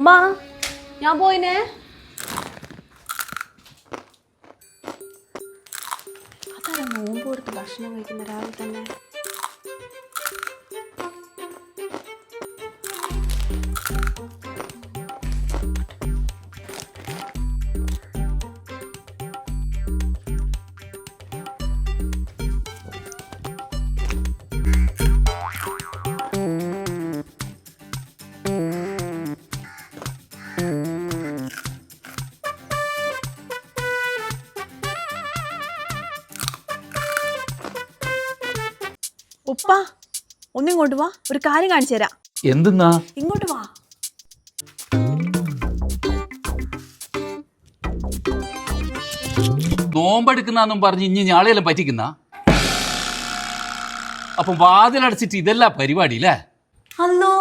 അമ്മാ ഞാൻ പോയിനെ. അതാരാ നോമ്പ് കൊടുത്ത് ഭക്ഷണം കഴിക്കുന്ന രാവിലെ തന്നെ? ഉപ്പ ഒന്നിങ്ങോട്ട് വാ, ഒരു കാര്യം കാണിച്ചു തരാം. എന്തെന്നാ? ഇങ്ങോട്ട് വാ. നോമ്പെടുക്കുന്നും പറഞ്ഞ് ഇനി ഞാളെല്ലാം പറ്റിക്കുന്ന അപ്പം വാതിലടച്ചിട്ട് ഇതല്ല പരിപാടി അല്ലേ? അല്ലോ